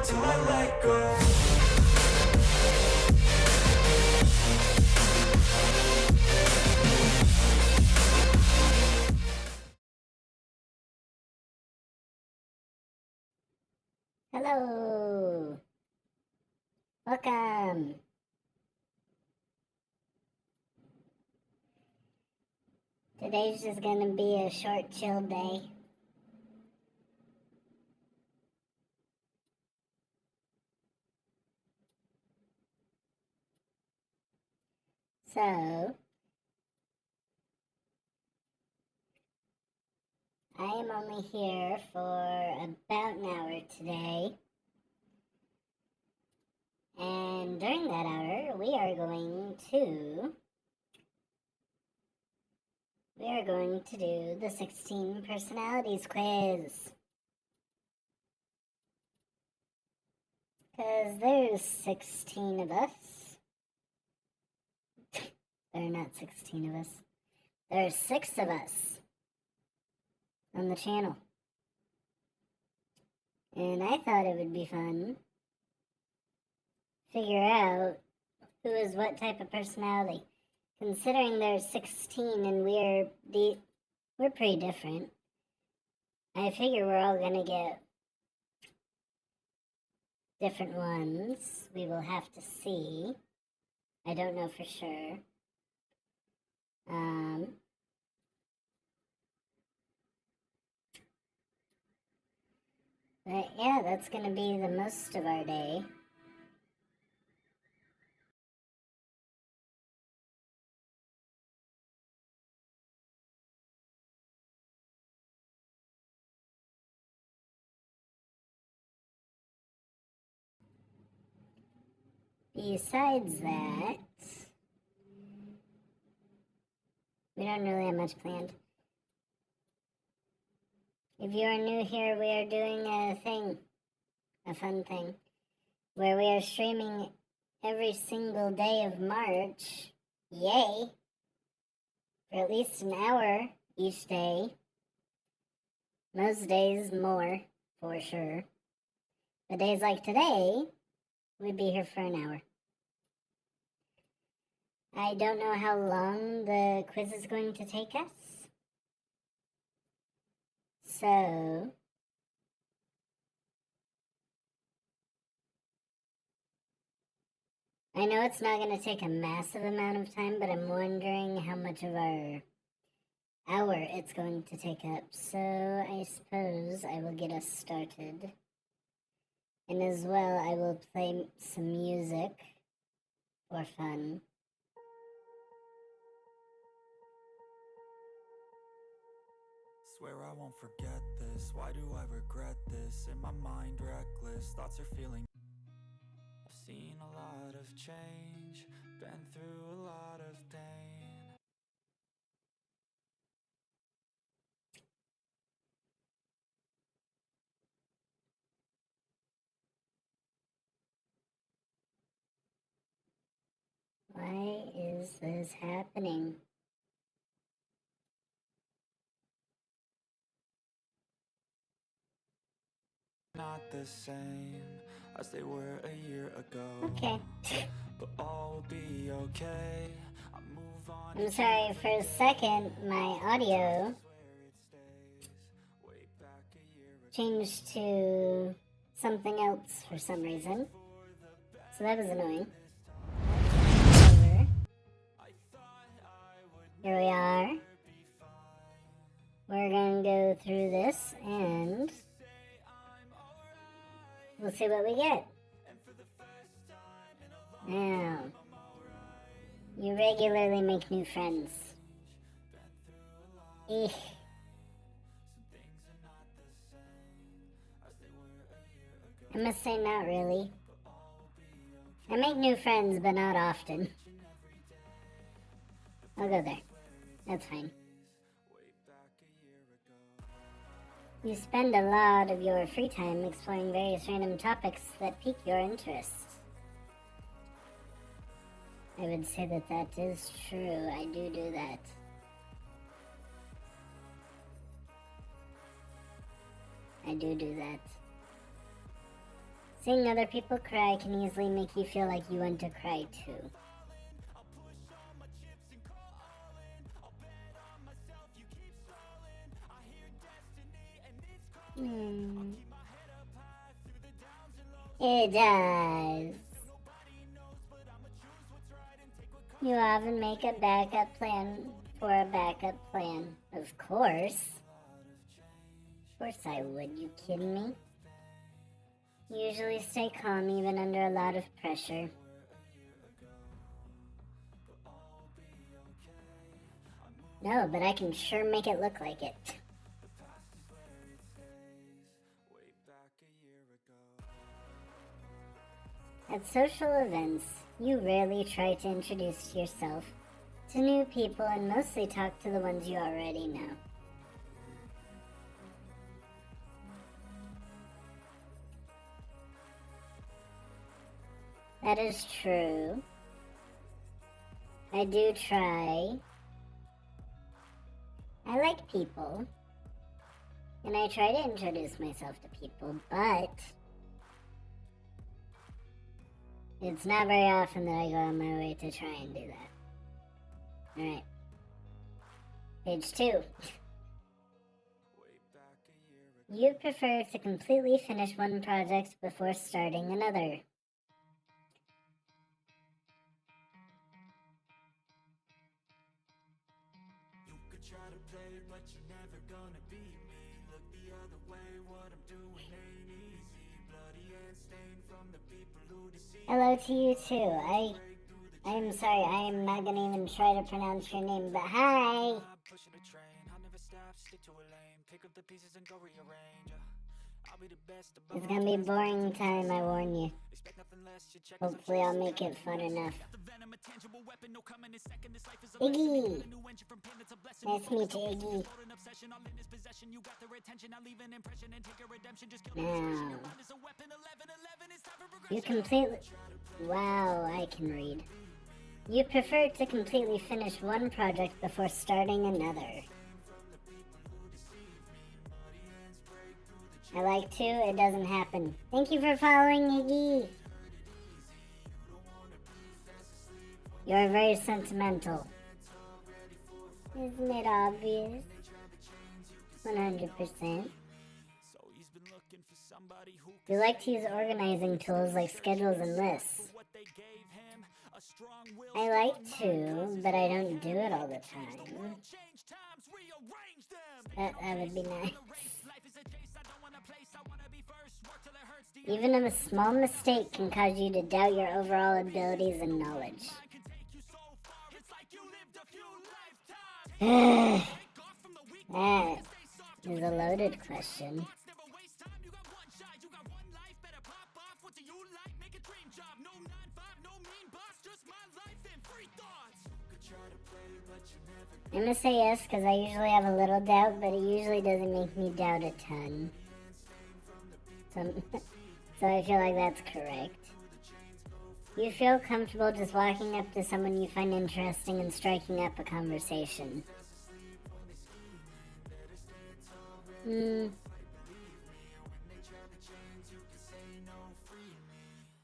until I let go. Hello! Welcome! Today's just gonna be a short, chill day. So, I am only here for about an hour today. And during that hour, we are going to do the 16 personalities quiz. Because there's 16 of us. There are not 16 of us. There are 6 of us on the channel. And I thought it would be fun to figure out who is what type of personality. Considering there's 16 and we're pretty different, I figure we're all gonna get different ones. We will have to see. I don't know for sure. But yeah, that's gonna be the most of our day. Besides that, we don't really have much planned. If you are new here, we are doing a fun thing, where we are streaming every single day of March. Yay! For at least an hour each day. Most days more, for sure. But days like today, we'd be here for an hour. I don't know how long the quiz is going to take us. So, I know it's not going to take a massive amount of time, but I'm wondering how much of our hour it's going to take up. So, I suppose I will get us started. And as well, I will play some music for fun. Swear I won't forget this. Why do I regret this? In my mind, reckless thoughts are feeling. I've seen a lot of change, been through a lot of pain. Why is this happening? Not the same as they were a year ago. Okay. But all will be okay. I move on. I'm sorry, for a second, my audio changed to something else for some reason. So that was annoying. Here we are. We're gonna go through this and we'll see what we get. Now, you regularly make new friends. Eek. I must say, not really. I make new friends, but not often. I'll go there. That's fine. You spend a lot of your free time exploring various random topics that pique your interest. I would say that that is true. I do that. I do that. Seeing other people cry can easily make you feel like you want to cry too. It does. You often make a backup plan for a backup plan. Of course. Of course I would. You kidding me? Usually stay calm even under a lot of pressure. No, but I can sure make it look like it. At social events, you rarely try to introduce yourself to new people and mostly talk to the ones you already know. That is true. I do try. I like people. And I try to introduce myself to people, but it's not very often that I go on my way to try and do that. Alright. Page 2. You prefer to completely finish one project before starting another. Hello to you too. I'm sorry, I am not gonna even try to pronounce your name, but hi! It's gonna be a boring time, I warn you. Hopefully I'll make it fun enough. Iggy! Nice to meet you, Iggy. Now, you completely... Wow, I can read. You prefer to completely finish one project before starting another. I like to, it doesn't happen. Thank you for following, Iggy. You're very sentimental. Isn't it obvious? 100%. You like to use organizing tools like schedules and lists. I like to, but I don't do it all the time. That would be nice. Even a small mistake can cause you to doubt your overall abilities and knowledge. That is a loaded question. I'm gonna say yes because I usually have a little doubt, but it usually doesn't make me doubt a ton. So I feel like that's correct. You feel comfortable just walking up to someone you find interesting and striking up a conversation.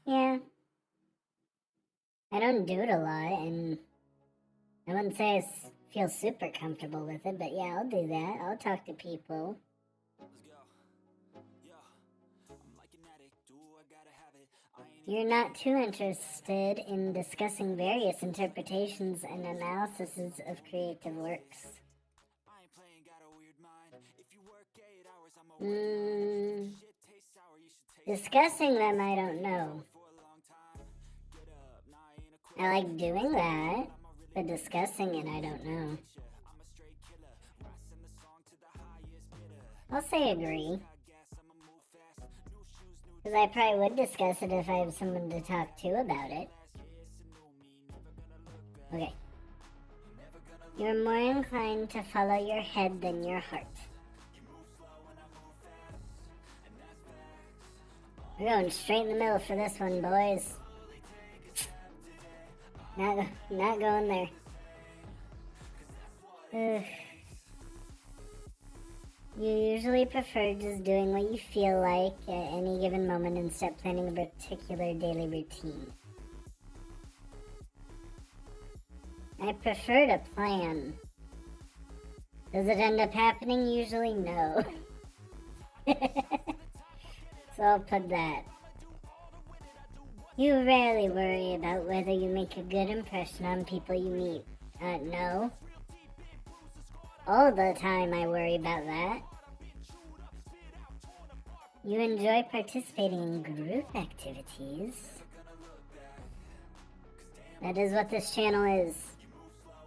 Yeah. I don't do it a lot, and I wouldn't say I feel super comfortable with it, but yeah, I'll do that. I'll talk to people. You're not too interested in discussing various interpretations and analyses of creative works. Discussing them, I don't know. I like doing that, but discussing it, I don't know. I'll say agree. Because I probably would discuss it if I have someone to talk to about it. Okay. You're more inclined to follow your head than your heart. We're going straight in the middle for this one, boys. Not going there. You usually prefer just doing what you feel like at any given moment instead of planning a particular daily routine. I prefer to plan. Does it end up happening? Usually no. So I'll put that. You rarely worry about whether you make a good impression on people you meet. No. All the time I worry about that. You enjoy participating in group activities. That is what this channel is.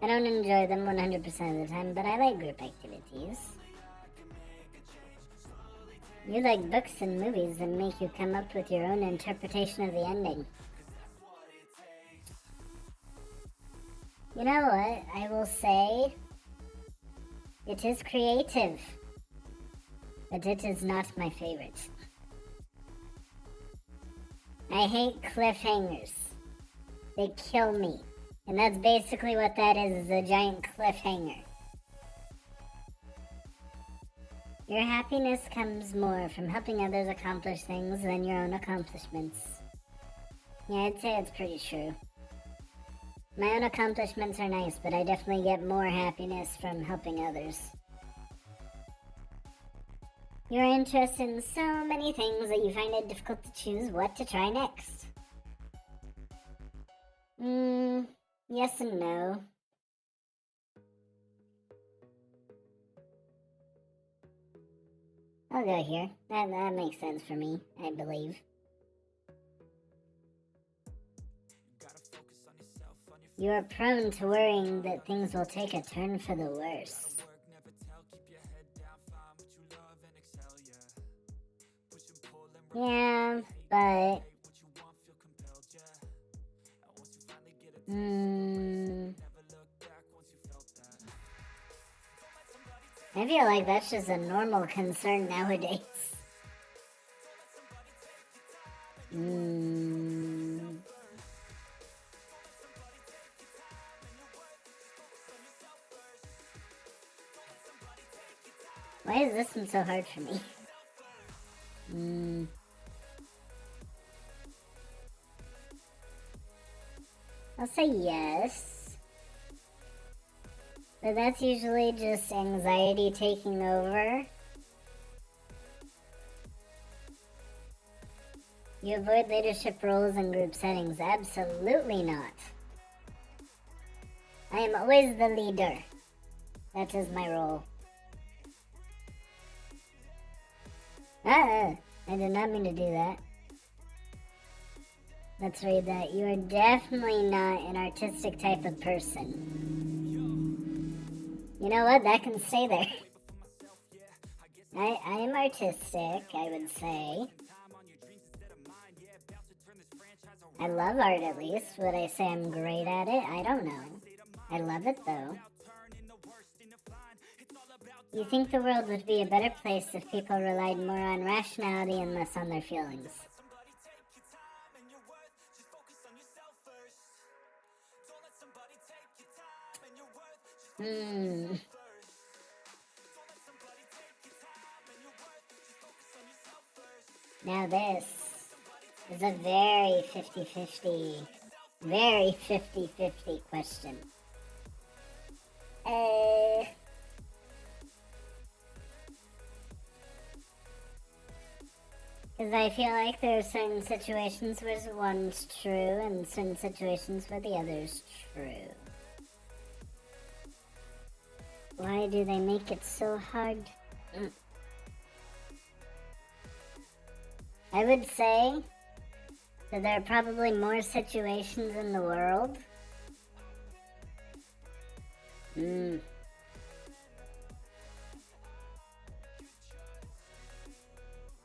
I don't enjoy them 100% of the time, but I like group activities. You like books and movies that make you come up with your own interpretation of the ending. You know what? I will say it is creative, but it is not my favorite. I hate cliffhangers. They kill me. And that's basically what that is a giant cliffhanger. Your happiness comes more from helping others accomplish things than your own accomplishments. Yeah, I'd say it's pretty true. My own accomplishments are nice, but I definitely get more happiness from helping others. You're interested in so many things that you find it difficult to choose what to try next. Yes and no. I'll go here. That makes sense for me, I believe. You are prone to worrying that things will take a turn for the worse. Yeah, but... I feel like that's just a normal concern nowadays. Why is this one so hard for me? I'll say yes. But that's usually just anxiety taking over. You avoid leadership roles in group settings. Absolutely not. I am always the leader. That is my role. I did not mean to do that. Let's read that. You are definitely not an artistic type of person. You know what? That can stay there. I am artistic, I would say. I love art at least. Would I say I'm great at it? I don't know. I love it though. You think the world would be a better place if people relied more on rationality and less on their feelings. Now this is a very 50-50, very 50-50 question. Because I feel like there are certain situations where one's true and certain situations where the other's true. Why do they make it so hard? I would say that there are probably more situations in the world.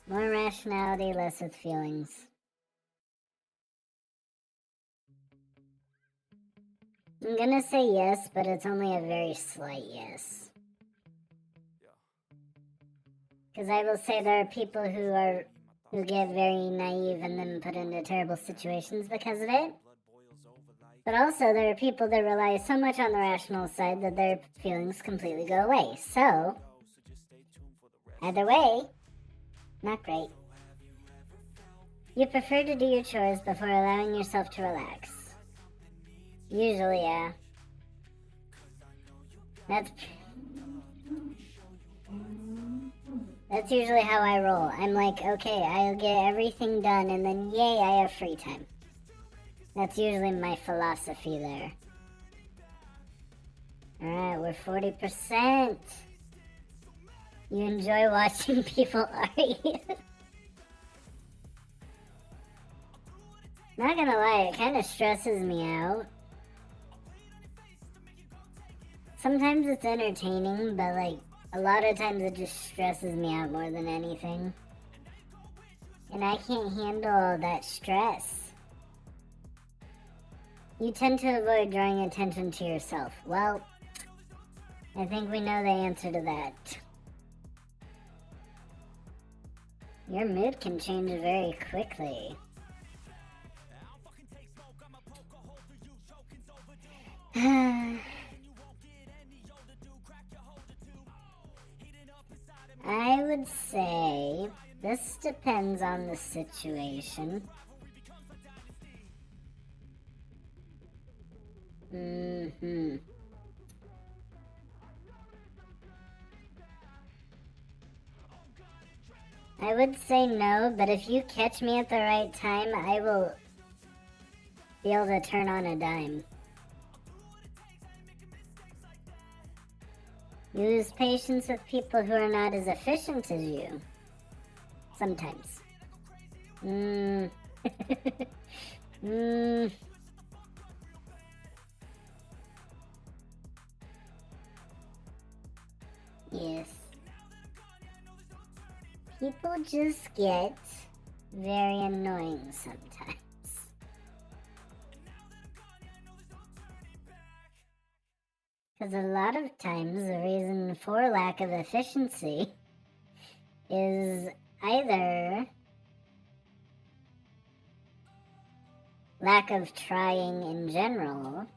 More rationality, less with feelings. I'm gonna say yes, but it's only a very slight yes. Because I will say there are people who get very naive and then put into terrible situations because of it. But also there are people that rely so much on the rational side that their feelings completely go away. So, Either way, not great. You prefer to do your chores before allowing yourself to relax. Usually, yeah. That's usually how I roll. I'm like, okay, I'll get everything done, and then yay, I have free time. That's usually my philosophy there. Alright, we're 40%. You enjoy watching people argue? Not gonna lie, it kind of stresses me out. Sometimes it's entertaining, but like, a lot of times it just stresses me out more than anything. And I can't handle all that stress. You tend to avoid drawing attention to yourself. Well, I think we know the answer to that. Your mood can change very quickly. I would say this depends on the situation. I would say no, but if you catch me at the right time, I will be able to turn on a dime. You lose patience with people who are not as efficient as you. Sometimes. Yes. People just get very annoying sometimes. Because a lot of times the reason for lack of efficiency is either lack of trying in general,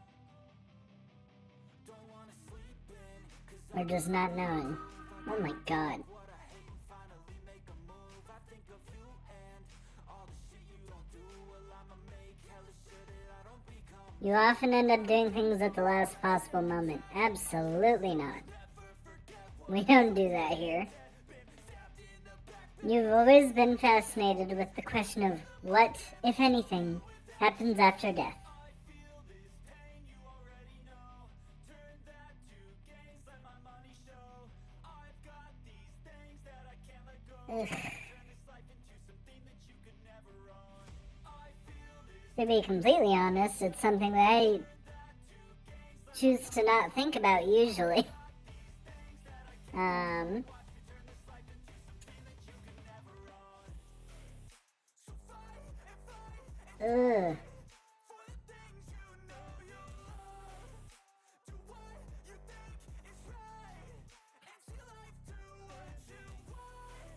or just not knowing. Oh my god. You often end up doing things at the last possible moment. Absolutely not. We don't do that here. You've always been fascinated with the question of what, if anything, happens after death. Ugh. To be completely honest, it's something that I choose to not think about usually. Ugh.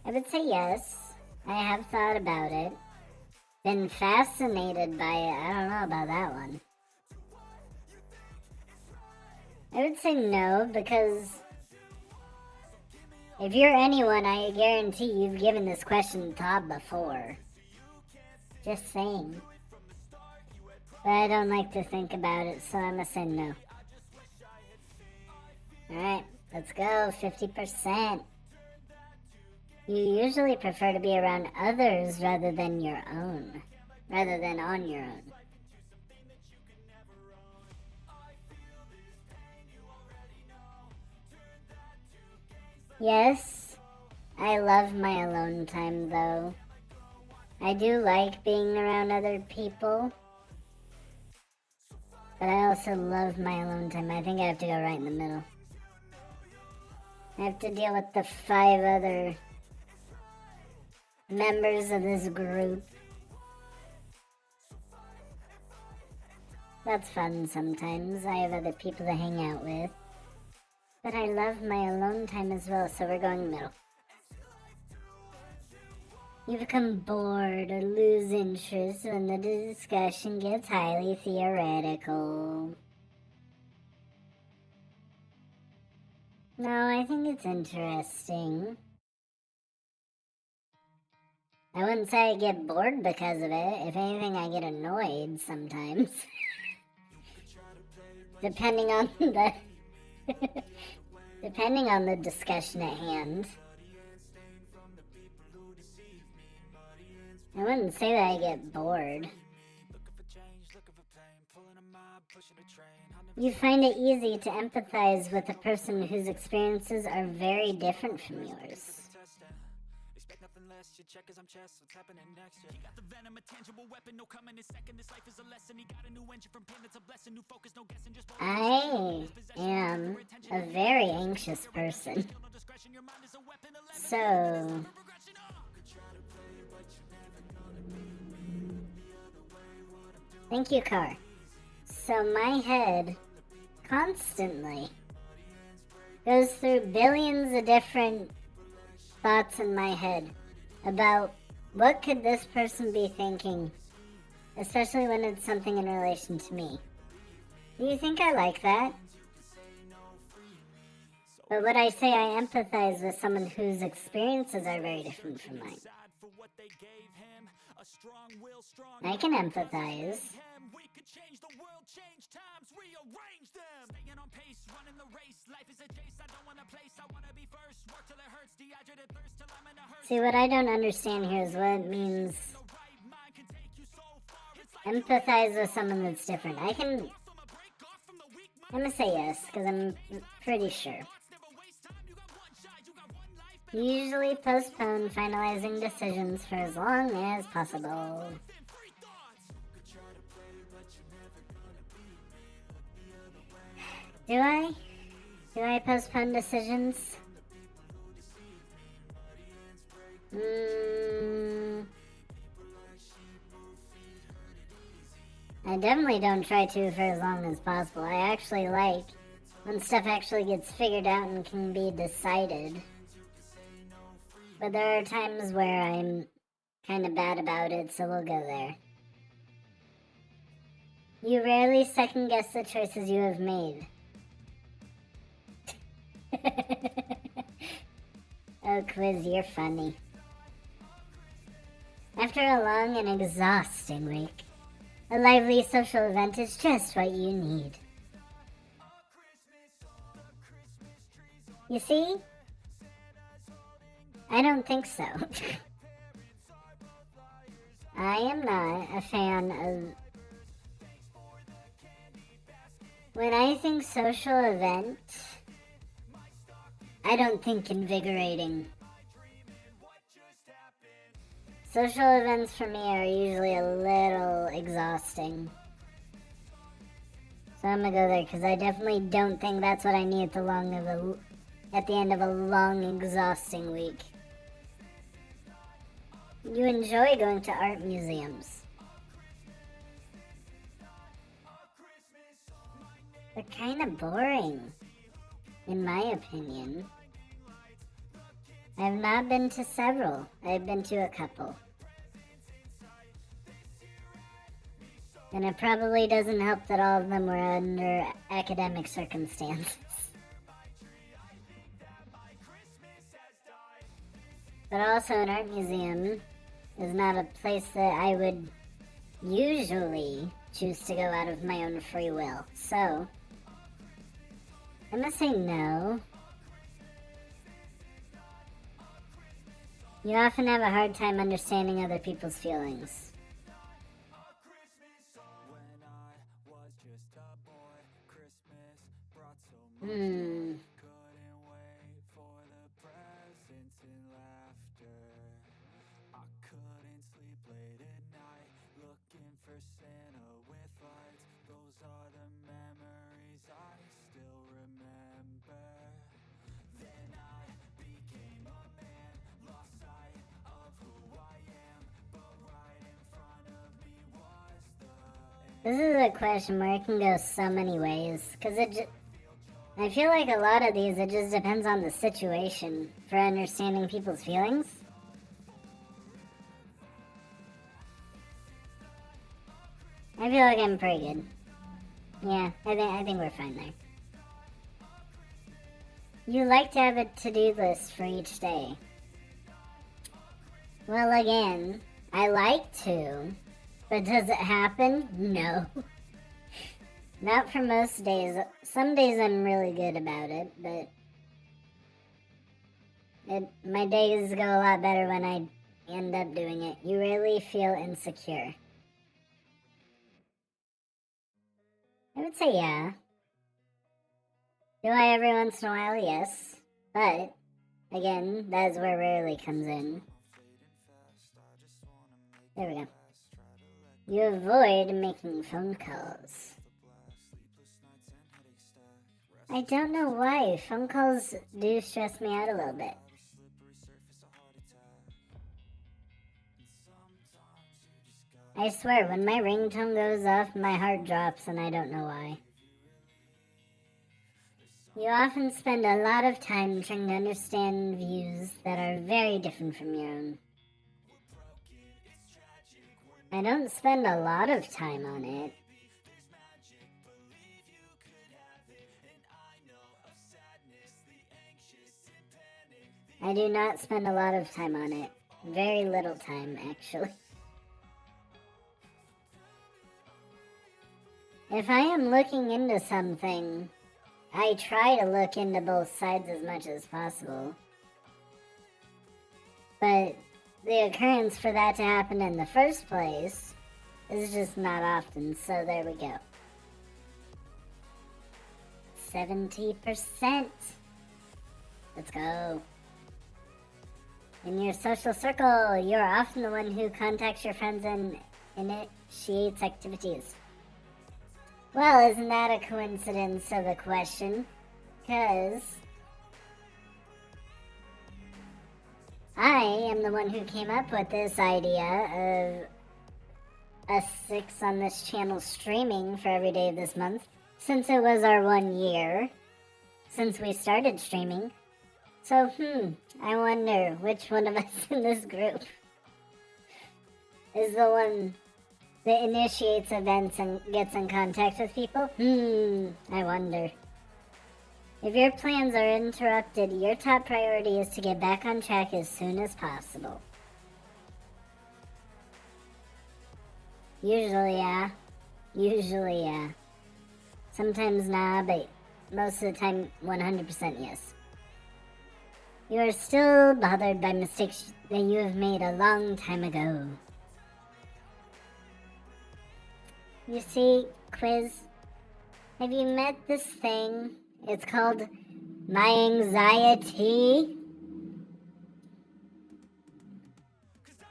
I would say yes. I have thought about it. Been fascinated by it. I don't know about that one. I would say no, because if you're anyone, I guarantee you've given this question thought before. Just saying. But I don't like to think about it, so I'm gonna say no. Alright, let's go. 50%. You usually prefer to be around others rather than your own. Rather than on your own. Yes, I love my alone time though. I do like being around other people. But I also love my alone time. I think I have to go right in the middle. I have to deal with the 5 other members of this group. That's fun sometimes. I have other people to hang out with. But I love my alone time as well, so we're going middle. You become bored or lose interest when the discussion gets highly theoretical. No, I think it's interesting. I wouldn't say I get bored because of it. If anything, I get annoyed sometimes. Depending on the depending on the discussion at hand. I wouldn't say that I get bored. You find it easy to empathize with a person whose experiences are very different from yours. I am a very anxious person. So thank you, car. So my head constantly goes through billions of different thoughts in my head about what could this person be thinking, especially when it's something in relation to me. Do you think I like that? But would I say I empathize with someone whose experiences are very different from mine? I can empathize. See, what I don't understand here is what it means empathize with someone that's different. I'm gonna say yes, because I'm pretty sure. Usually postpone finalizing decisions for as long as possible. Do I? Do I postpone decisions? I definitely don't try to for as long as possible. I actually like when stuff actually gets figured out and can be decided. But there are times where I'm kind of bad about it, so we'll go there. You rarely second guess the choices you have made. Oh, Quiz, you're funny. After a long and exhausting week, a lively social event is just what you need. You see? I don't think so. I am not a fan of... When I think social event, I don't think invigorating. Social events for me are usually a little exhausting. So I'm gonna go there because I definitely don't think that's what I need at the end of a long, exhausting week. You enjoy going to art museums. They're kind of boring, in my opinion. I've not been to several. I've been to a couple. And it probably doesn't help that all of them were under academic circumstances. But also an art museum is not a place that I would usually choose to go out of my own free will. So, I'm gonna say no. You often have a hard time understanding other people's feelings. This is a question where it can go so many ways, because I feel like a lot of these, it just depends on the situation for understanding people's feelings. I feel like I'm pretty good. Yeah, I think we're fine there. You like to have a to-do list for each day. Well, again, I like to, but does it happen? No. Not for most days. Some days I'm really good about it, but my days go a lot better when I end up doing it. You really feel insecure. I would say yeah. Do I every once in a while? Yes. But, again, that's where rarely comes in. There we go. You avoid making phone calls. I don't know why. Phone calls do stress me out a little bit. I swear, when my ringtone goes off, my heart drops and I don't know why. You often spend a lot of time trying to understand views that are very different from your own. I don't spend a lot of time on it. I do not spend a lot of time on it. Very little time, actually. If I am looking into something, I try to look into both sides as much as possible. But the occurrence for that to happen in the first place is just not often, so there we go. 70%. Let's go. In your social circle, you're often the one who contacts your friends and initiates activities. Well, isn't that a coincidence of a question? Because I am the one who came up with this idea of us 6 on this channel streaming for every day of this month, since it was our 1 year since we started streaming. So, I wonder which one of us in this group is the one that initiates events and gets in contact with people? I wonder. If your plans are interrupted, your top priority is to get back on track as soon as possible. Usually, yeah. Sometimes nah, but most of the time, 100% yes. You are still bothered by mistakes that you have made a long time ago. You see, Quiz, have you met this thing? It's called my anxiety.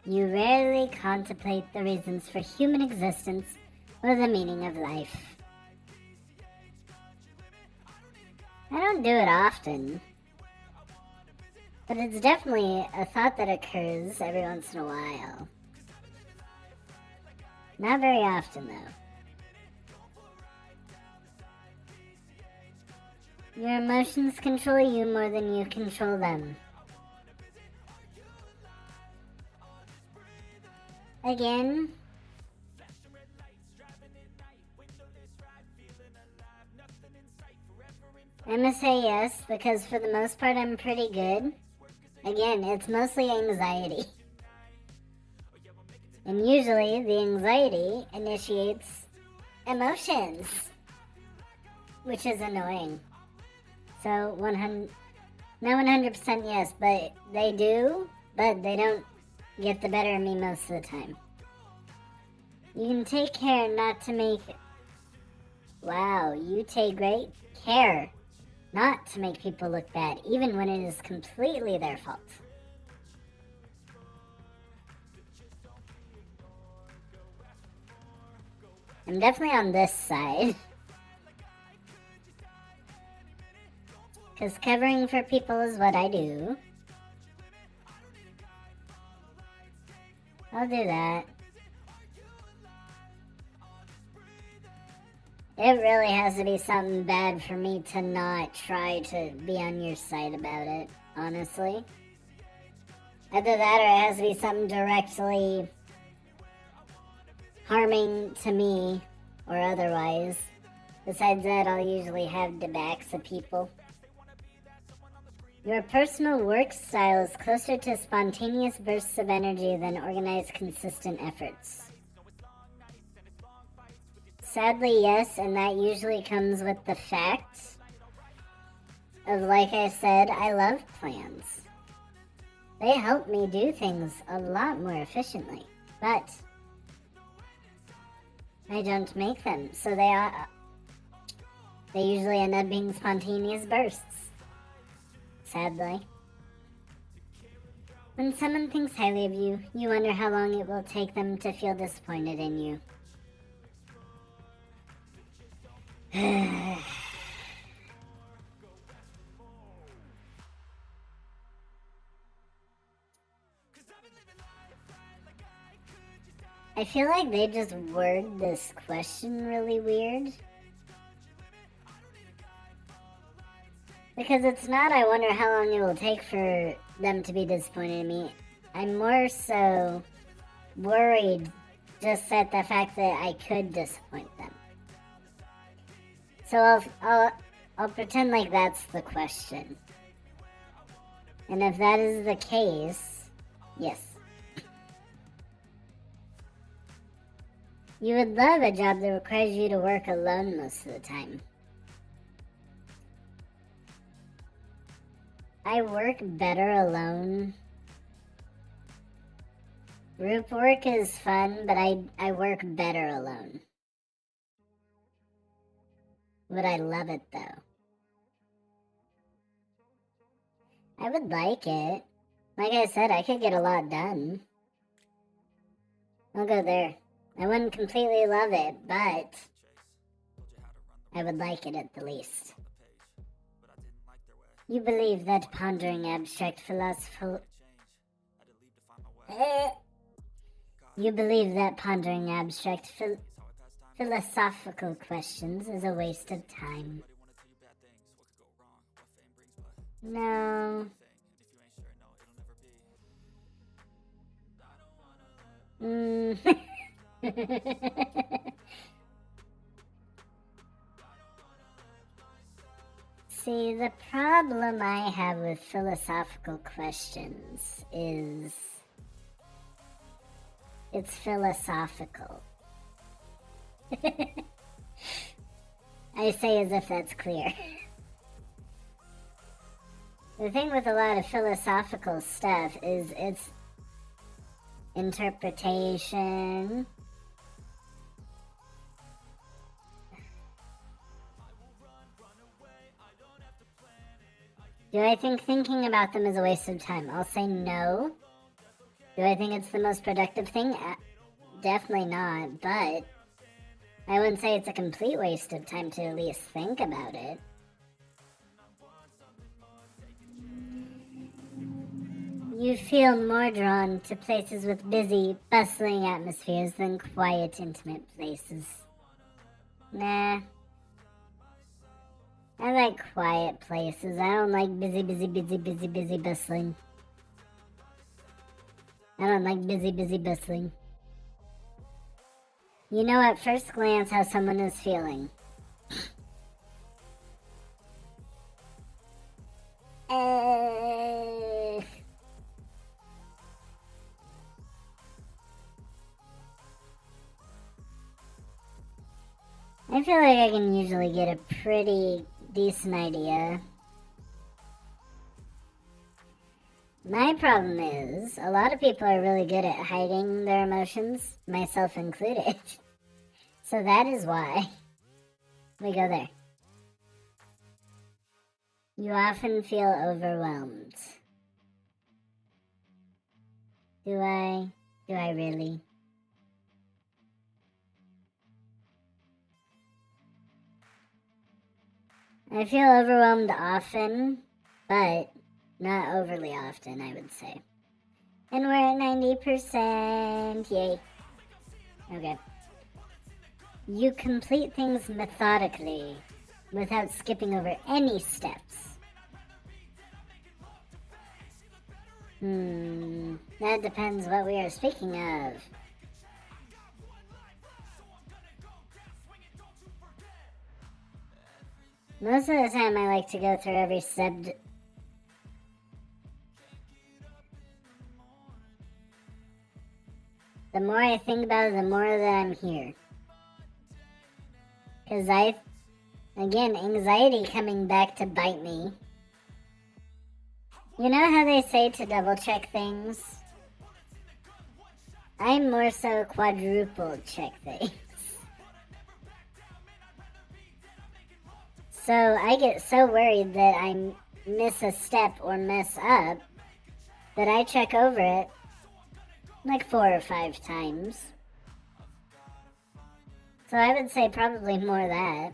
You rarely contemplate the reasons for human existence or the meaning of life. I don't do it often, but it's definitely a thought that occurs every once in a while. Not very often, though. Your emotions control you more than you control them. Again, I'm gonna say yes, because for the most part I'm pretty good. Again, it's mostly anxiety. And usually the anxiety initiates emotions, which is annoying. So not 100% yes, but they do, but they don't get the better of me most of the time. You can take care not to make... Wow, you take great care not to make people look bad, even when it is completely their fault. I'm definitely on this side. Because covering for people is what I do. I'll do that. It really has to be something bad for me to not try to be on your side about it, honestly. Either that or it has to be something directly harming to me or otherwise. Besides that, I'll usually have the backs of people. Your personal work style is closer to spontaneous bursts of energy than organized, consistent efforts. Sadly, yes, and that usually comes with the fact of, like I said, I love plans. They help me do things a lot more efficiently, but I don't make them, so they usually end up being spontaneous bursts. Sadly. When someone thinks highly of you, you wonder how long it will take them to feel disappointed in you. I feel like they just word this question really weird. Because it's not, I wonder how long it will take for them to be disappointed in me. I'm more so worried just at the fact that I could disappoint them. So I'll pretend like that's the question. And if that is the case, yes. You would love a job that requires you to work alone most of the time. I work better alone. Group work is fun, but I work better alone. Would I love it though? I would like it. Like I said, I could get a lot done. I'll go there. I wouldn't completely love it, but I would like it at the least. You believe that pondering abstract philosophical... You believe that pondering abstract philosophical questions is a waste of time. No. See, the problem I have with philosophical questions is it's philosophical. I say as if that's clear. The thing with a lot of philosophical stuff is it's interpretation. Do I think thinking about them is a waste of time? I'll say no. Do I think it's the most productive thing? Definitely not, but I wouldn't say it's a complete waste of time to at least think about it. You feel more drawn to places with busy, bustling atmospheres than quiet, intimate places. Nah. I like quiet places. I don't like busy, bustling. I don't like busy, bustling. You know at first glance how someone is feeling. I feel like I can usually get a pretty decent idea. My problem is, a lot of people are really good at hiding their emotions, myself included. So that is why we go there. You often feel overwhelmed. Do I? Do I really? I feel overwhelmed often, but not overly often, I would say. And we're at 90%. Yay. Okay. You complete things methodically without skipping over any steps. That depends what we are speaking of. Most of the time I like to go through every step The more I think about it, the more that I'm here. Because again, anxiety coming back to bite me. You know how they say to double check things? I'm more so quadruple check things. So I get so worried that I miss a step or mess up that I check over it like 4 or 5 times. So I would say probably more that.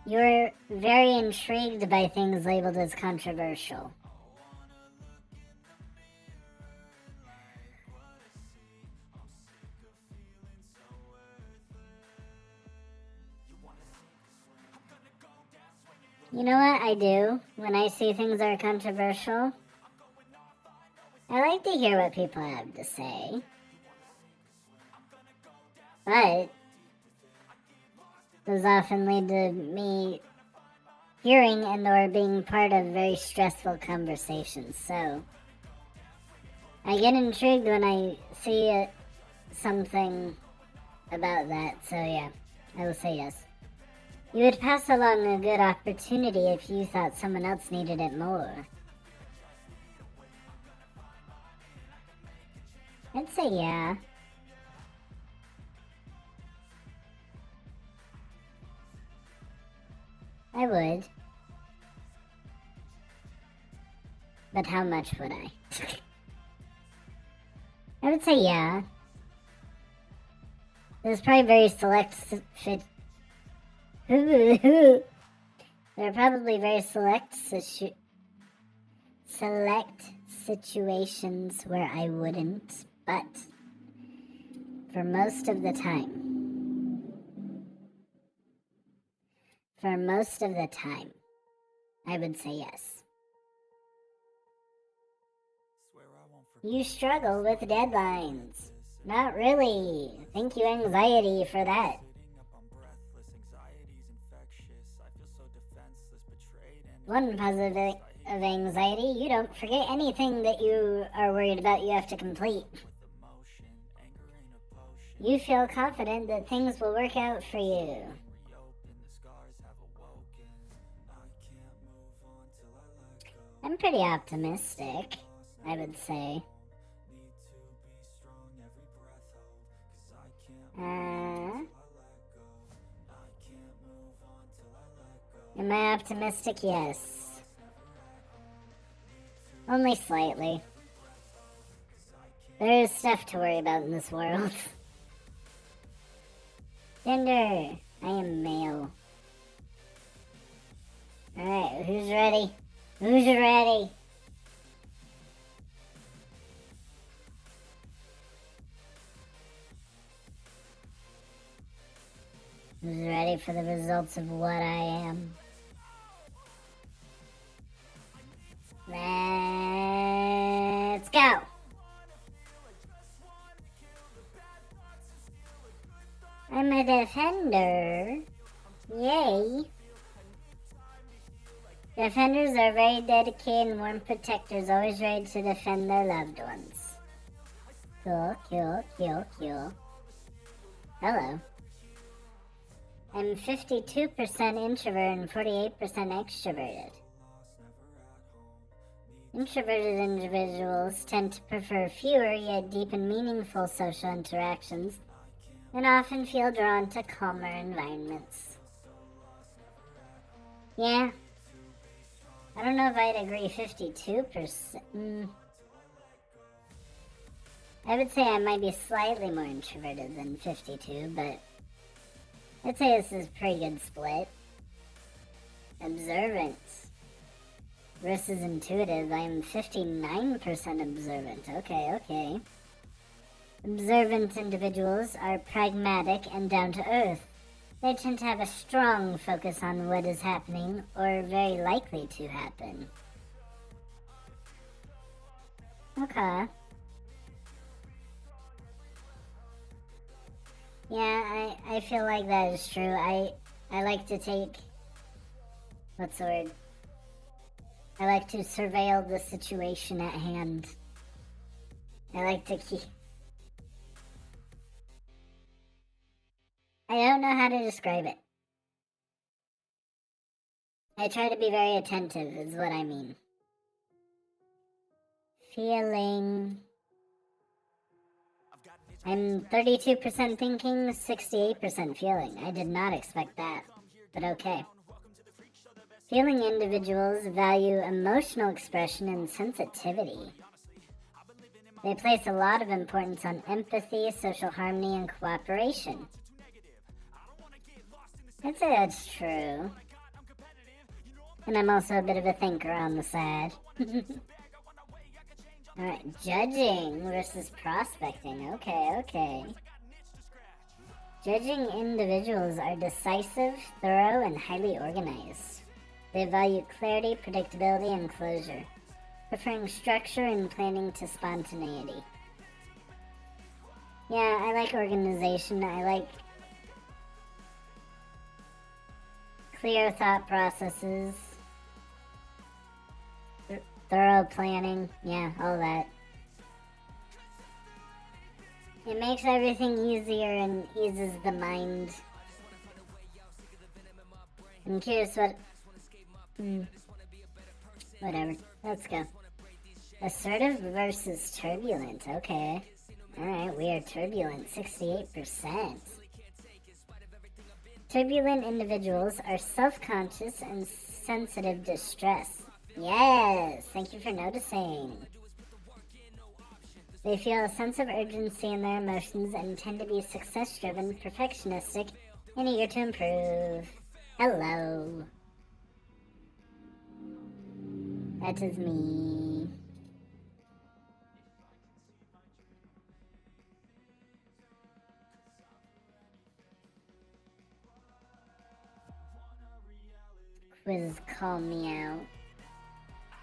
You're very intrigued by things labeled as controversial. You know what I do when I see things that are controversial? I like to hear what people have to say. But those often lead to me hearing and or being part of very stressful conversations. So I get intrigued when I see something about that. So yeah, I will say yes. You would pass along a good opportunity if you thought someone else needed it more. I'd say yeah. I would. But how much would I? I would say yeah. There's probably very there are probably very select situations where I wouldn't, but for most of the time, I would say yes. You struggle with deadlines. Not really. Thank you, anxiety, for that. One positive of anxiety, you don't forget anything that you are worried about you have to complete. You feel confident that things will work out for you. I'm pretty optimistic, I would say. Am I optimistic? Yes. Only slightly. There is stuff to worry about in this world. Gender. I am male. Alright, who's ready? Who's ready? Who's ready for the results of what I am? Let's go! I'm a defender. Yay! Defenders are very dedicated and warm protectors, always ready to defend their loved ones. Cool, cool, cool, cool. Hello. I'm 52% introvert and 48% extroverted. Introverted individuals tend to prefer fewer yet deep and meaningful social interactions and often feel drawn to calmer environments. Yeah. I don't know if I'd agree 52%. I would say I might be slightly more introverted than 52, but I'd say this is a pretty good split. Observance versus intuitive. I'm 59% observant. Okay. Observant individuals are pragmatic and down to earth. They tend to have a strong focus on what is happening or very likely to happen. Okay. Yeah, I feel like that is true. I like to take... What's the word? I like to surveil the situation at hand I like to keep... I don't know how to describe it. I try to be very attentive, is what I mean. Feeling... I'm 32% thinking, 68% feeling. I did not expect that, but okay. Feeling individuals value emotional expression and sensitivity. They place a lot of importance on empathy, social harmony, and cooperation. I'd say that's true. And I'm also a bit of a thinker on the side. Alright, judging versus prospecting. Okay. Judging individuals are decisive, thorough, and highly organized. They value clarity, predictability, and closure, preferring structure and planning to spontaneity. Yeah, I like organization. I like clear thought processes, thorough planning, yeah, all that. It makes everything easier and eases the mind. I'm curious what... Whatever, let's go. Assertive versus turbulent, okay. Alright, we are turbulent, 68%. Turbulent individuals are self-conscious and sensitive to stress. Yes, thank you for noticing. They feel a sense of urgency in their emotions and tend to be success-driven, perfectionistic, and eager to improve. Hello. That is me. Quiz, call me out.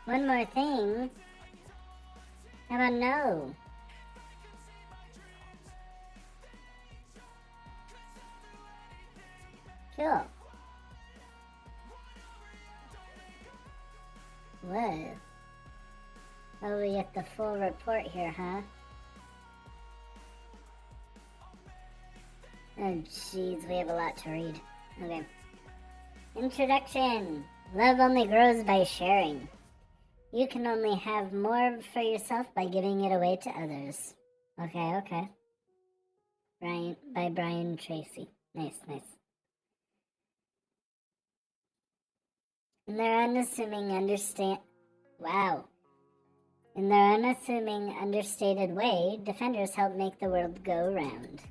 One more thing. How about no? Cool. Whoa. Oh, we get the full report here, huh? Oh, jeez, we have a lot to read. Okay. Introduction. Love only grows by sharing. You can only have more for yourself by giving it away to others. Okay. By Brian Tracy. Nice. In their unassuming understated way, defenders help make the world go round.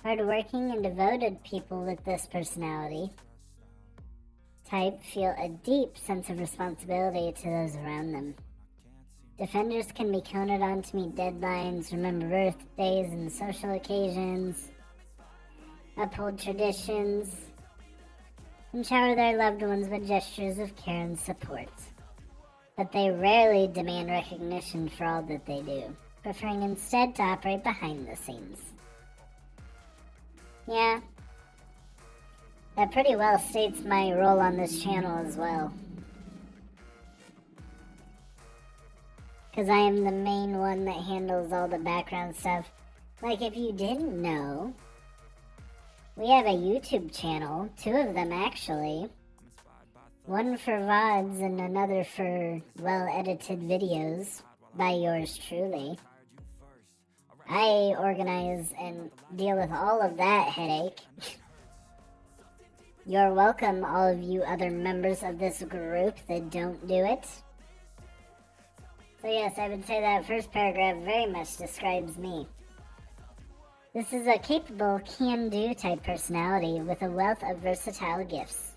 Hardworking and devoted people with this personality type feel a deep sense of responsibility to those around them. Defenders can be counted on to meet deadlines, remember birthdays and social occasions, uphold traditions, and shower their loved ones with gestures of care and support. But they rarely demand recognition for all that they do, preferring instead to operate behind the scenes. Yeah. That pretty well states my role on this channel as well. Because I am the main one that handles all the background stuff. Like, if you didn't know, we have a YouTube channel, 2 of them actually. One for VODs and another for well-edited videos by yours truly. I organize and deal with all of that headache. You're welcome, all of you other members of this group that don't do it. So yes, I would say that first paragraph very much describes me. This is a capable, can-do type personality with a wealth of versatile gifts.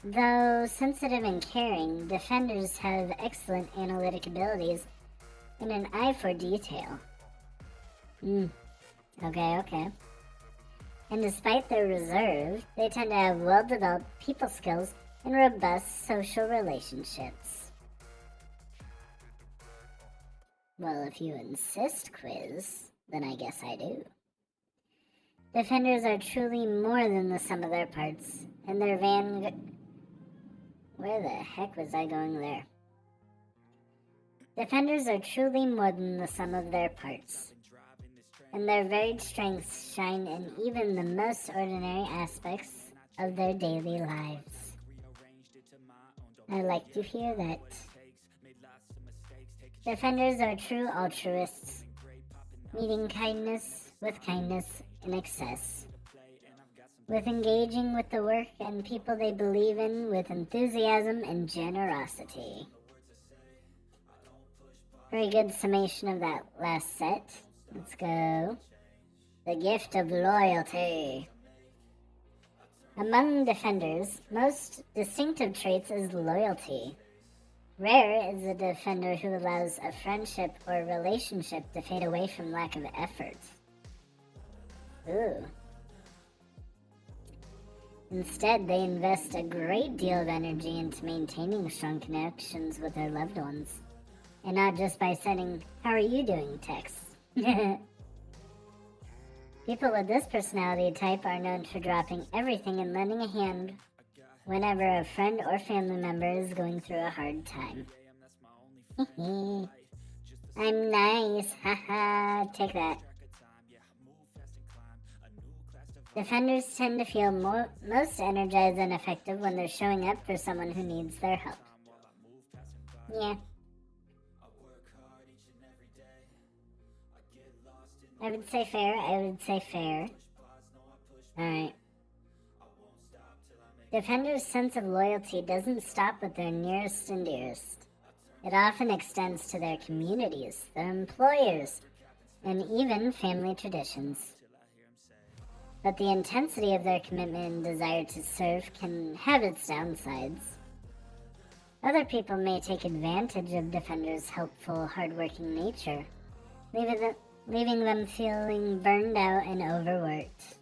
Though sensitive and caring, defenders have excellent analytic abilities and an eye for detail. Okay. And despite their reserve, they tend to have well-developed people skills and robust social relationships. Well, if you insist, Quiz, then I guess I do. Defenders are truly more than the sum of their parts, and their Where the heck was I going there? Defenders are truly more than the sum of their parts, and their varied strengths shine in even the most ordinary aspects of their daily lives. I like to hear that. Defenders are true altruists, meeting kindness with kindness in excess, with engaging with the work and people they believe in with enthusiasm and generosity. Very good summation of that last set. Let's go. The gift of loyalty. Among defenders, most distinctive traits is loyalty. Rare is a defender who allows a friendship or relationship to fade away from lack of effort. Ooh. Instead, they invest a great deal of energy into maintaining strong connections with their loved ones, and not just by sending, "How are you doing?" texts. People with this personality type are known for dropping everything and lending a hand whenever a friend or family member is going through a hard time. I'm nice, haha, take that. Defenders tend to feel most energized and effective when they're showing up for someone who needs their help. Yeah. I would say fair. Alright. Defenders' sense of loyalty doesn't stop with their nearest and dearest. It often extends to their communities, their employers, and even family traditions. But the intensity of their commitment and desire to serve can have its downsides. Other people may take advantage of defenders' helpful, hardworking nature, leaving them feeling burned out and overworked.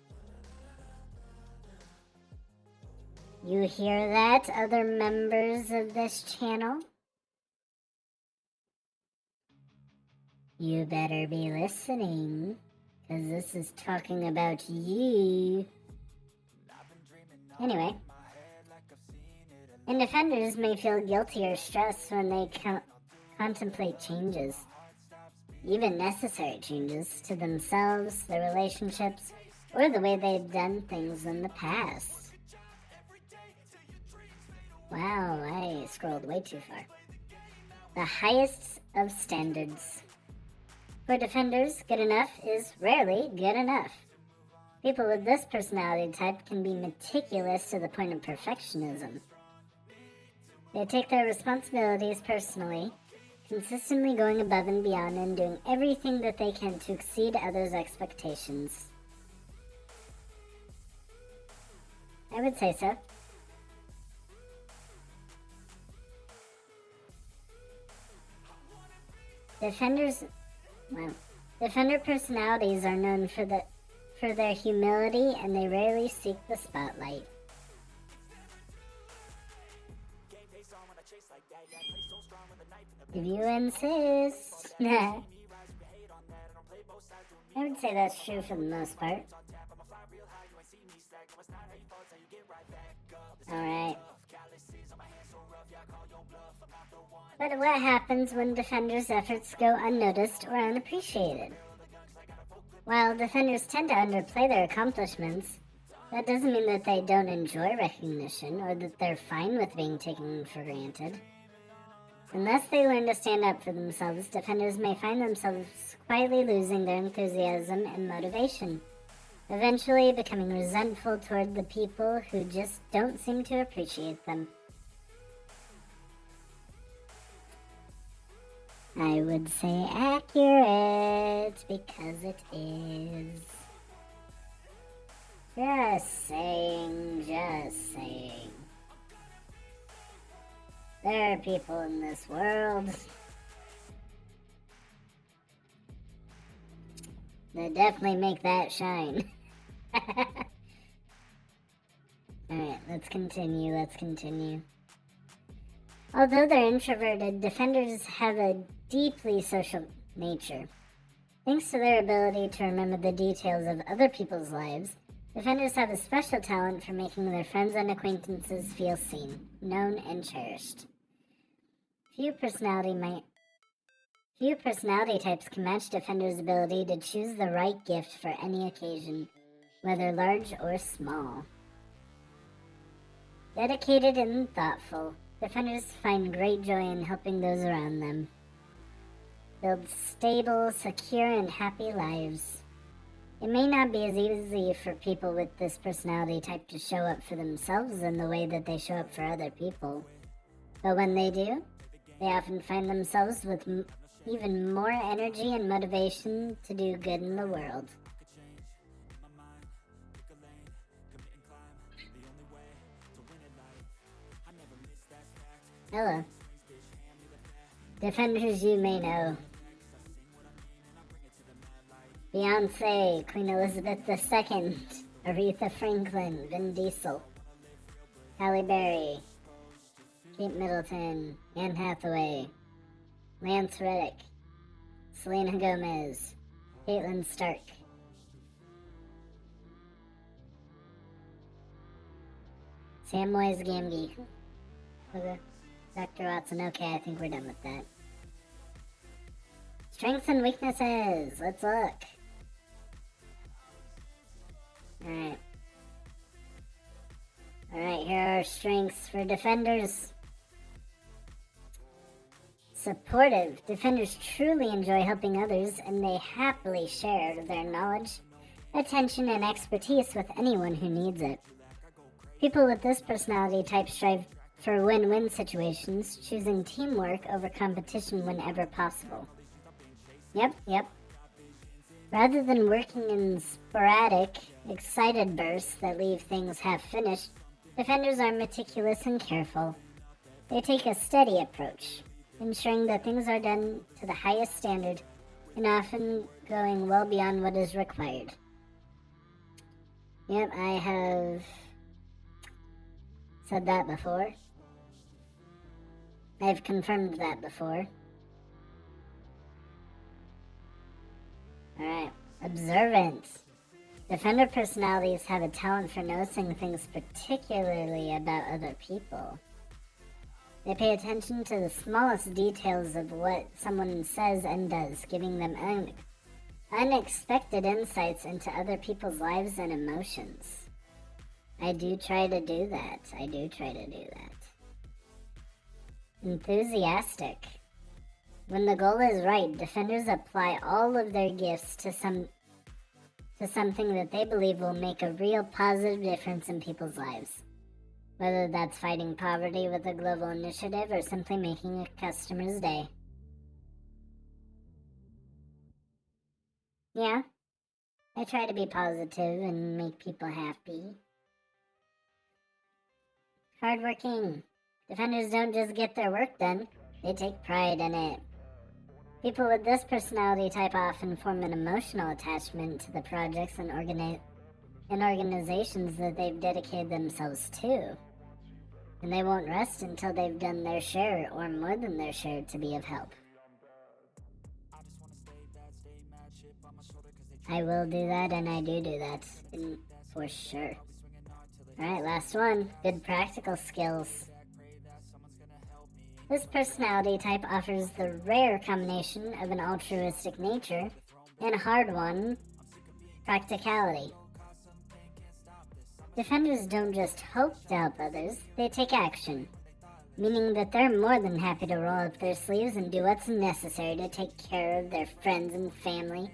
You hear that, other members of this channel? You better be listening, because this is talking about you. Anyway, and defenders may feel guilty or stressed when they contemplate changes, even necessary changes to themselves, their relationships, or the way they've done things in the past. Wow, I scrolled way too far. The highest of standards. For defenders, good enough is rarely good enough. People with this personality type can be meticulous to the point of perfectionism. They take their responsibilities personally, consistently going above and beyond and doing everything that they can to exceed others' expectations. I would say so. Defender personalities are known for their humility, and they rarely seek the spotlight. If you insist. I would say that's true for the most part. Alright. But what happens when defenders' efforts go unnoticed or unappreciated? While defenders tend to underplay their accomplishments, that doesn't mean that they don't enjoy recognition or that they're fine with being taken for granted. Unless they learn to stand up for themselves, defenders may find themselves quietly losing their enthusiasm and motivation, eventually becoming resentful toward the people who just don't seem to appreciate them. I would say accurate, because it is. Just saying. There are people in this world that definitely make that shine. Alright, let's continue. Although they're introverted, defenders have a deeply social nature. Thanks to their ability to remember the details of other people's lives, defenders have a special talent for making their friends and acquaintances feel seen, known, and cherished. Few personalities Few personality types can match Defender's ability to choose the right gift for any occasion, whether large or small. Dedicated and thoughtful, Defenders find great joy in helping those around them. Build stable, secure, and happy lives. It may not be as easy for people with this personality type to show up for themselves in the way that they show up for other people. But when they do, they often find themselves with even more energy and motivation to do good in the world. Hello. Defenders you may know. Beyonce, Queen Elizabeth II, Aretha Franklin, Vin Diesel, Halle Berry, Kate Middleton, Anne Hathaway, Lance Reddick, Selena Gomez, Caitlin Stark. Samwise Gamgee. Okay. Dr. Watson, okay, I think we're done with that. Strengths and weaknesses, let's look. Alright. Alright, here are strengths for Defenders. Supportive. Defenders truly enjoy helping others, and they happily share their knowledge, attention, and expertise with anyone who needs it. People with this personality type strive for win-win situations, choosing teamwork over competition whenever possible. Yep. Rather than working in sporadic, excited bursts that leave things half-finished, Defenders are meticulous and careful. They take a steady approach, ensuring that things are done to the highest standard and often going well beyond what is required. Yep, I have said that before. I've confirmed that before. Alright, observance. Defender personalities have a talent for noticing things particularly about other people. They pay attention to the smallest details of what someone says and does, giving them unexpected insights into other people's lives and emotions. I do try to do that. Enthusiastic. When the goal is right, Defenders apply all of their gifts to something that they believe will make a real positive difference in people's lives. Whether that's fighting poverty with a global initiative or simply making a customer's day. Yeah, I try to be positive and make people happy. Hardworking. Defenders don't just get their work done, they take pride in it. People with this personality type often form an emotional attachment to the projects and organizations that they've dedicated themselves to. And they won't rest until they've done their share, or more than their share, to be of help. I will do that, and I do that, for sure. Alright, last one. Good practical skills. This personality type offers the rare combination of an altruistic nature and a hard-won practicality. Defenders don't just hope to help others, they take action, meaning that they're more than happy to roll up their sleeves and do what's necessary to take care of their friends and family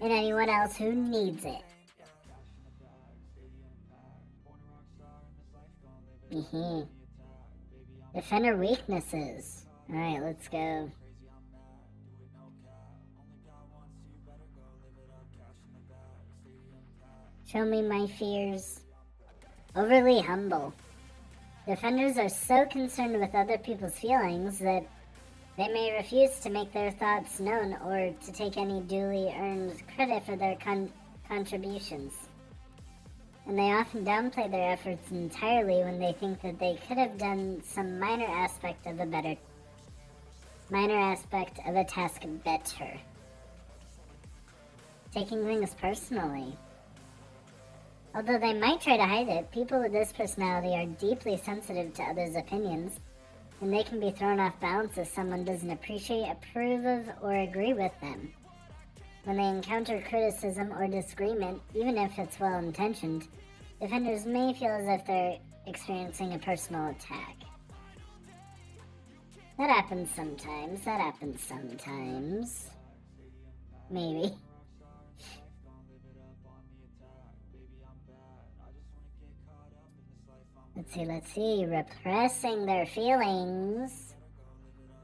and anyone else who needs it. Defender weaknesses. Alright, let's go. Show me my fears. Overly humble. Defenders are so concerned with other people's feelings that they may refuse to make their thoughts known or to take any duly earned credit for their contributions. And they often downplay their efforts entirely when they think that they could have done some minor aspect of a task better. Taking things personally. Although they might try to hide it, people with this personality are deeply sensitive to others' opinions and they can be thrown off balance if someone doesn't appreciate, approve of, or agree with them. When they encounter criticism or disagreement, even if it's well-intentioned, defenders may feel as if they're experiencing a personal attack. That happens sometimes. Maybe. Let's see. Repressing their feelings.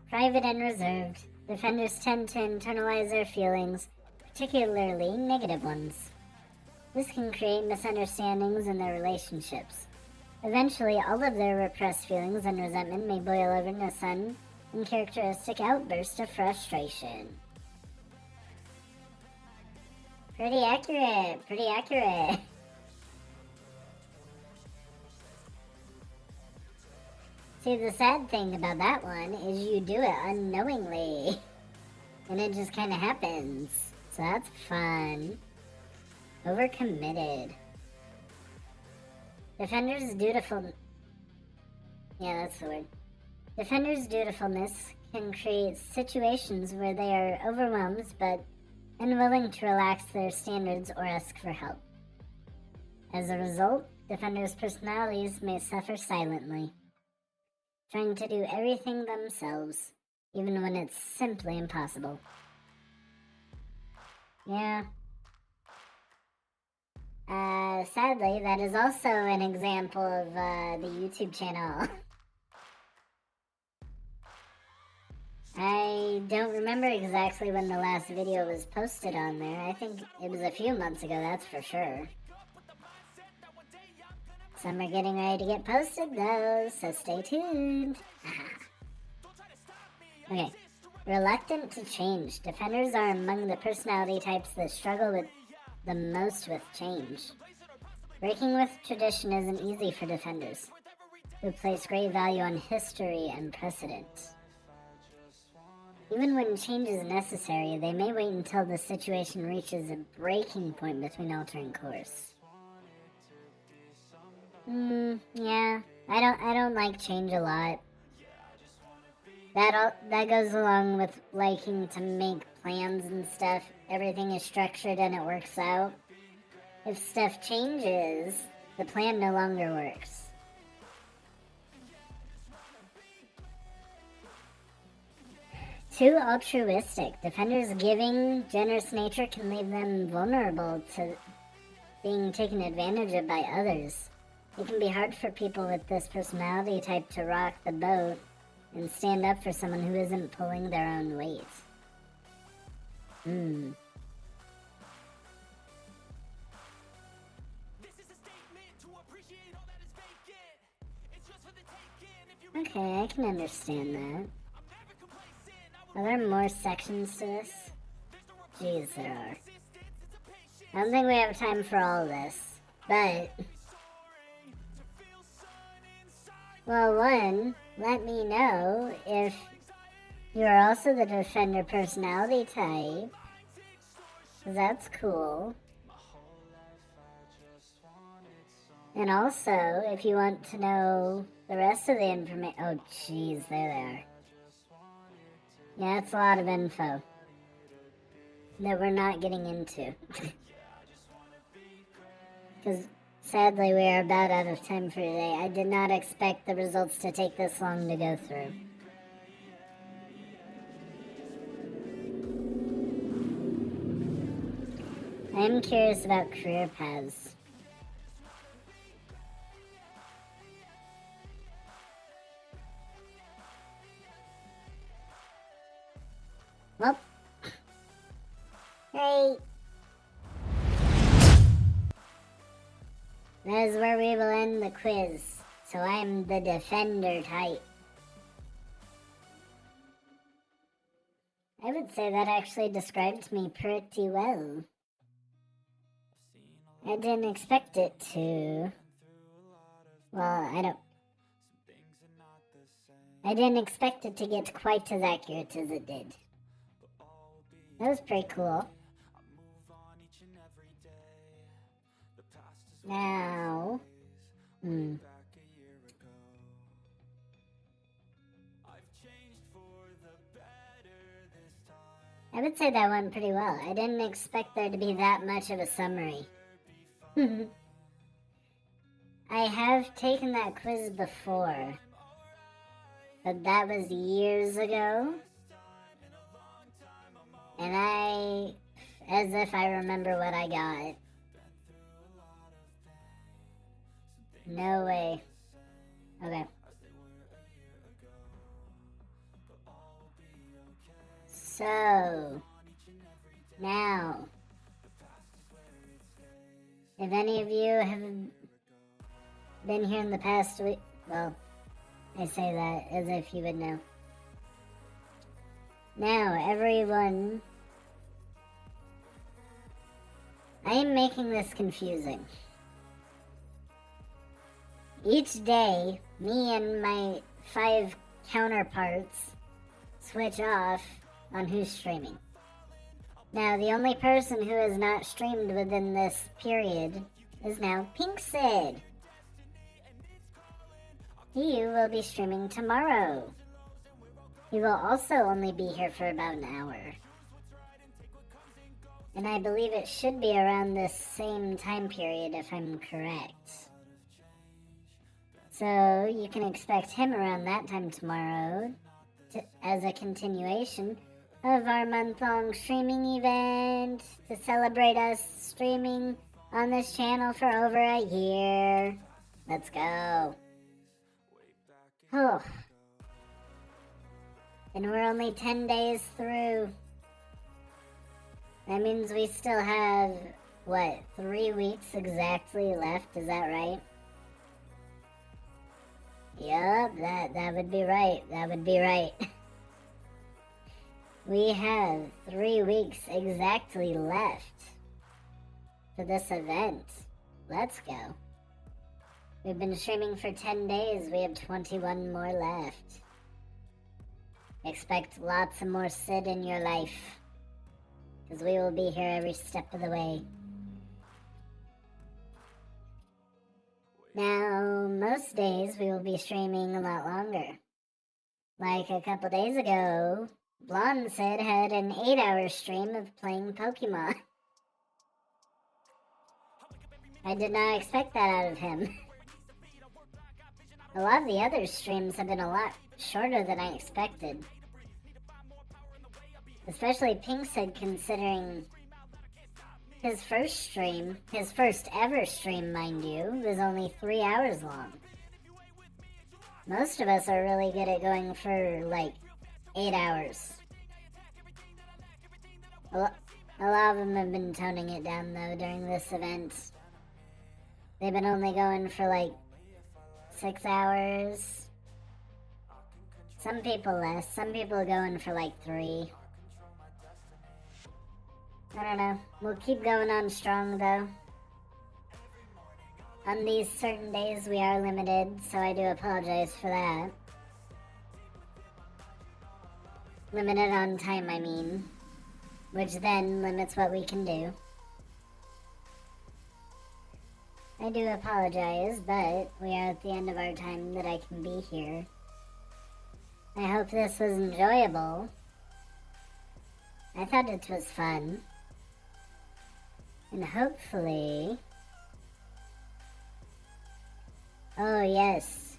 Private and reserved. Defenders tend to internalize their feelings, particularly negative ones. This can create misunderstandings in their relationships. Eventually, all of their repressed feelings and resentment may boil over in a sudden and characteristic outburst of frustration. Pretty accurate. See, the sad thing about that one is you do it unknowingly. And it just kind of happens. So that's fun. Overcommitted. Defenders' dutiful... Yeah, that's the word. Defenders' dutifulness can create situations where they are overwhelmed but unwilling to relax their standards or ask for help. As a result, defenders' personalities may suffer silently, trying to do everything themselves, even when it's simply impossible. Yeah. Sadly, that is also an example of the YouTube channel. I don't remember exactly when the last video was posted on there. I think it was a few months ago, that's for sure. Some are getting ready to get posted though, so stay tuned. Okay. Reluctant to change. Defenders are among the personality types that struggle with the most with change. Breaking with tradition isn't easy for defenders, who place great value on history and precedent. Even when change is necessary, they may wait until the situation reaches a breaking point between altering course. Yeah, I don't like change a lot. That goes along with liking to make plans and stuff. Everything is structured and it works out. If stuff changes, the plan no longer works. Too altruistic. Defenders' giving, generous nature can leave them vulnerable to being taken advantage of by others. It can be hard for people with this personality type to rock the boat and stand up for someone who isn't pulling their own weight. Okay, I can understand that. Are there more sections to this? Jeez, there are. I don't think we have time for all of this, but... Well, one, let me know if you're also the defender personality type. That's cool. And also, if you want to know the rest of the information... Oh, jeez, there they are. Yeah, that's a lot of info that we're not getting into. Because sadly, we are about out of time for today. I did not expect the results to take this long to go through. I am curious about career paths. Well, great. That is where we will end the quiz. So I'm the defender type. I would say that actually described me pretty well. I didn't expect it to. Well, I didn't expect it to get quite as accurate as it did. That was pretty cool. Now, I would say that went pretty well. I didn't expect there to be that much of a summary. I have taken that quiz before, but that was years ago. And as if I remember what I got. No way. Okay. So, now, if any of you have been here in the past week, well, I say that as if you would know. Now, everyone, I am making this confusing. Each day, me and my 5 counterparts switch off on who's streaming. Now, the only person who has not streamed within this period is now Pink Sid. He will be streaming tomorrow. He will also only be here for about an hour. And I believe it should be around this same time period if I'm correct. So you can expect him around that time tomorrow as a continuation of our month-long streaming event to celebrate us streaming on this channel for over a year. Let's go. Oh. And we're only 10 days through. That means we still have, 3 weeks exactly left, is that right? Yup, that would be right. That would be right. We have 3 weeks exactly left for this event. Let's go. We've been streaming for 10 days. We have 21 more left. Expect lots of more Sid in your life, because we will be here every step of the way. Now, most days we will be streaming a lot longer. Like a couple days ago, Blonde Sid had an 8-hour stream of playing Pokemon. I did not expect that out of him. A lot of the other streams have been a lot shorter than I expected. Especially Pink Sid, considering his first ever stream, mind you, was only 3 hours long. Most of us are really good at going for, 8 hours. A lot of them have been toning it down, though, during this event. They've been only going for, 6 hours. Some people less. Some people are going for, 3. I don't know. We'll keep going on strong, though. On these certain days, we are limited, so I do apologize for that. Limited on time, I mean. Which then limits what we can do. I do apologize, but we are at the end of our time that I can be here. I hope this was enjoyable. I thought it was fun. And hopefully... Oh yes.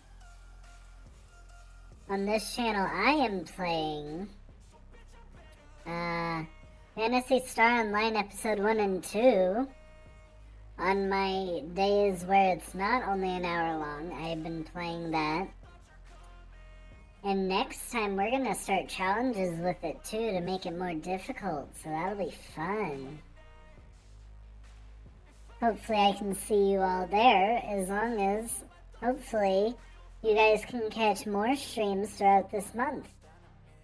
On this channel I am playing Phantasy Star Online Episode 1 and 2 on my days where it's not only an hour long. I've been playing that. And next time we're gonna start challenges with it too to make it more difficult, so that'll be fun. Hopefully I can see you all there, as long as, hopefully, you guys can catch more streams throughout this month,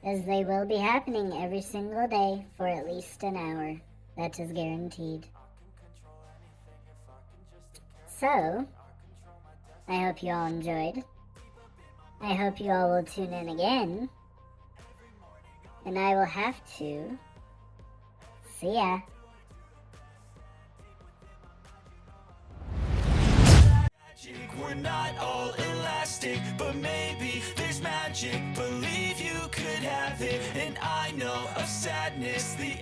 as they will be happening every single day for at least an hour. That is guaranteed. So, I hope you all enjoyed. I hope you all will tune in again. And I will have to. See ya. We're not all elastic, but maybe there's magic. Believe you could have it, and I know of sadness. The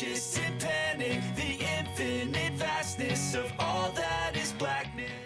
anxious and panic, the infinite vastness of all that is blackness.